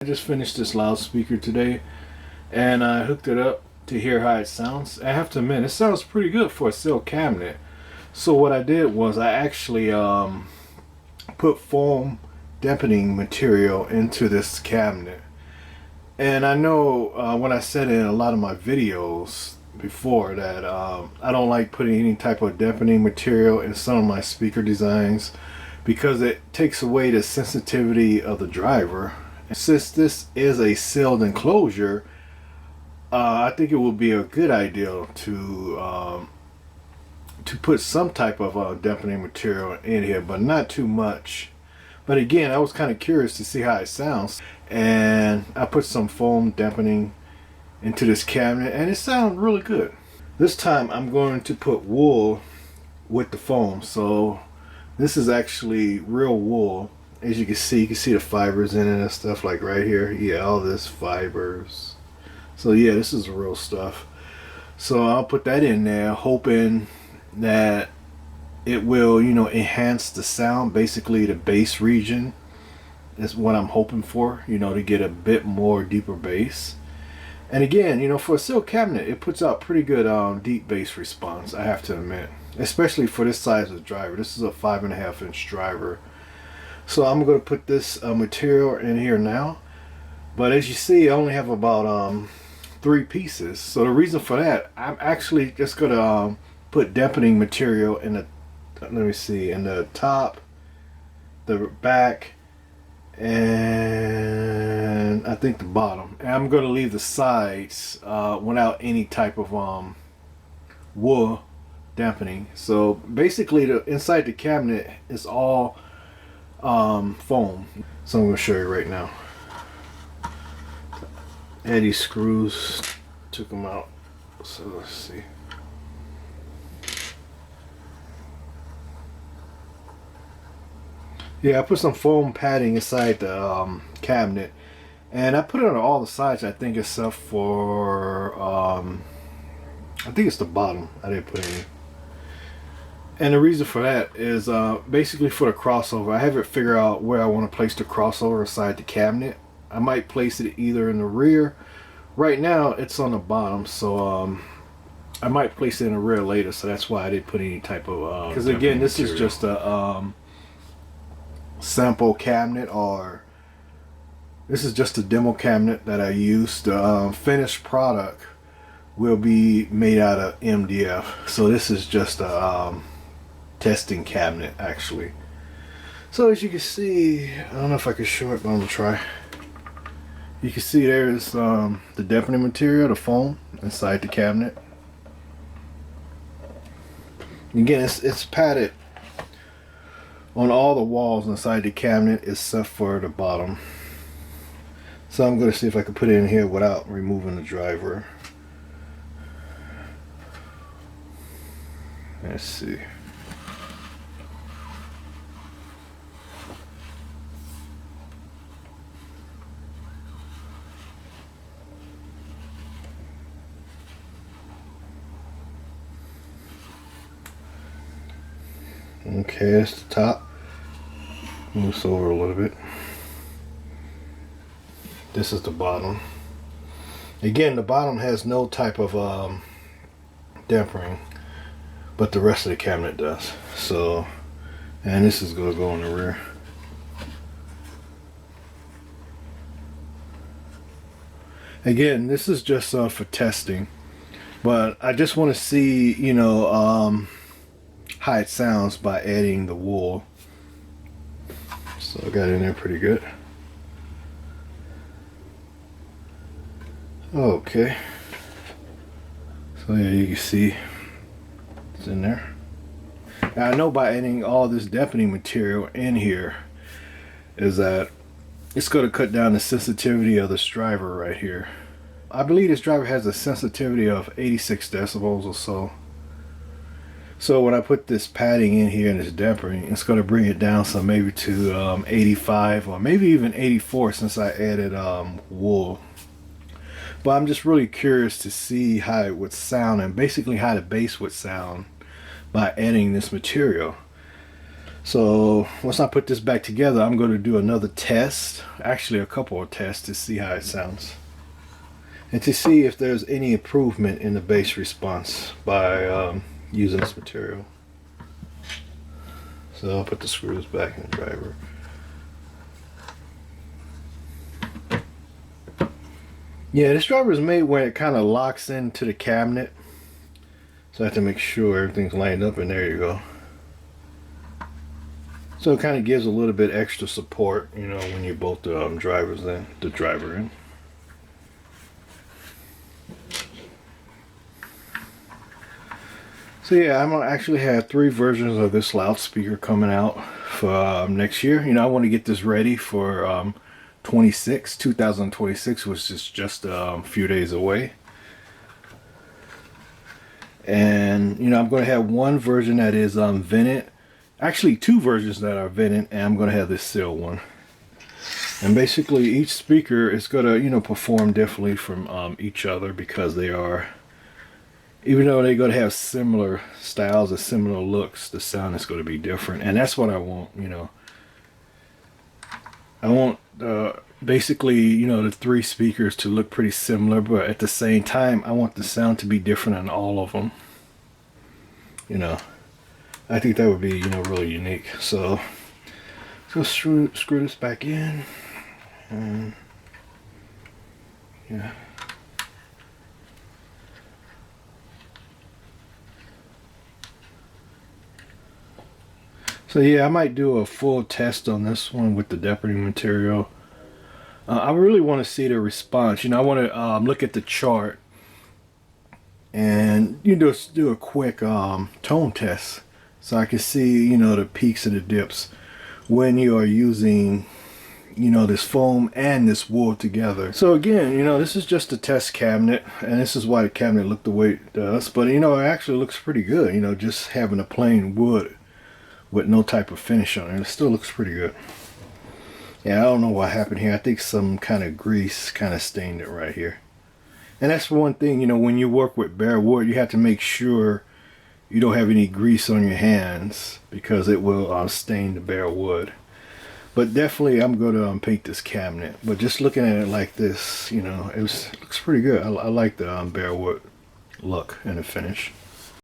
I just finished this loudspeaker today and I hooked it up to hear how it sounds. I have to admit, it sounds pretty good for a cell cabinet. So what I did was I actually put foam dampening material into this cabinet. And I know when I said in a lot of my videos before that I don't like putting any type of dampening material in some of my speaker designs because it takes away the sensitivity of the driver. Since this is a sealed enclosure, I think it would be a good idea to put some type of dampening material in here, but not too much. But again, I was kind of curious to see how it sounds, and I put some foam dampening into this cabinet, and it sounded really good. This time I'm going to put wool with the foam, so this is actually real wool. As you can see the fibers in it and stuff, like right here. Yeah, all this fibers. So yeah, this is real stuff. So I'll put that in there, hoping that it will, enhance the sound. Basically, the bass region is what I'm hoping for, to get a bit more deeper bass. And again, for a cell cabinet, it puts out pretty good deep bass response, I have to admit. Especially for this size of driver. This is a 5.5-inch driver. So I'm going to put this material in here now. But as you see, I only have about 3 pieces. So the reason for that, I'm actually just going to put dampening material in the, let me see, in the top, the back, and I think the bottom. And I'm going to leave the sides without any type of wool dampening. So basically, the inside the cabinet is all foam. So I'm going to show you right now. And these screws, took them out. So let's see. Yeah, I put some foam padding inside the cabinet, and I put it on all the sides, I think, except for I think it's the bottom I didn't put any. And the reason for that is basically for the crossover. I haven't figured out where I want to place the crossover inside the cabinet. I might place it either in the rear. Right now it's on the bottom, so I might place it in the rear later. So that's why I didn't put any type of because again, this material is just a sample cabinet, or this is just a demo cabinet that I used. The finished product will be made out of MDF. So this is just a testing cabinet actually. So as you can see, I don't know if I can show it, but I'm gonna try. You can see there's the dampening material, the foam inside the cabinet. Again, it's padded on all the walls inside the cabinet except for the bottom. So I'm going to see if I can put it in here without removing the driver. Let's see. Okay, that's the top. Move this over a little bit. This is the bottom. Again, the bottom has no type of dampening, but the rest of the cabinet does. So, and this is going to go in the rear. Again, this is just for testing, but I just want to see, how it sounds by adding the wool. So I got in there pretty good. Okay. So yeah, you can see it's in there. Now I know by adding all this dampening material in here is that it's going to cut down the sensitivity of this driver right here. I believe this driver has a sensitivity of 86 decibels or so. So when I put this padding in here and this dampening, it's going to bring it down some, maybe to 85 or maybe even 84 since I added wool. But I'm just really curious to see how it would sound and basically how the bass would sound by adding this material. So once I put this back together, I'm going to do another test, actually a couple of tests, to see how it sounds and to see if there's any improvement in the bass response by using this material. So I'll put the screws back in the driver. Yeah, this driver is made where it kind of locks into the cabinet, so I have to make sure everything's lined up, and there you go. So it kind of gives a little bit extra support, you know, when you bolt the driver in. So yeah, I'm gonna actually have 3 versions of this loudspeaker coming out for next year. You know, I want to get this ready for 2026, which is just a few days away. And you know, I'm going to have one version that is vented. Actually 2 versions that are vented, and I'm going to have this sealed one. And basically each speaker is going to, you know, perform differently from each other, because they are, even though they're going to have similar styles and similar looks, the sound is going to be different. And that's what I want, you know. I want basically, you know, the 3 speakers to look pretty similar, but at the same time I want the sound to be different in all of them. You know, I think that would be, you know, really unique. So let's screw this back in, and yeah. So yeah, I might do a full test on this one with the decorating material. I really want to see the response. You know, I want to look at the chart, and you know, do a quick tone test, so I can see, you know, the peaks and the dips when you are using, you know, this foam and this wool together. So again, you know, this is just a test cabinet, and this is why the cabinet looked the way it does. But you know, it actually looks pretty good. You know, just having a plain wood with no type of finish on it, it still looks pretty good. Yeah, I don't know what happened here. I think some kind of grease kind of stained it right here. And that's one thing, you know, when you work with bare wood, you have to make sure you don't have any grease on your hands, because it will stain the bare wood. But definitely I'm going to paint this cabinet. But just looking at it like this, you know, looks pretty good. I like the bare wood look and the finish.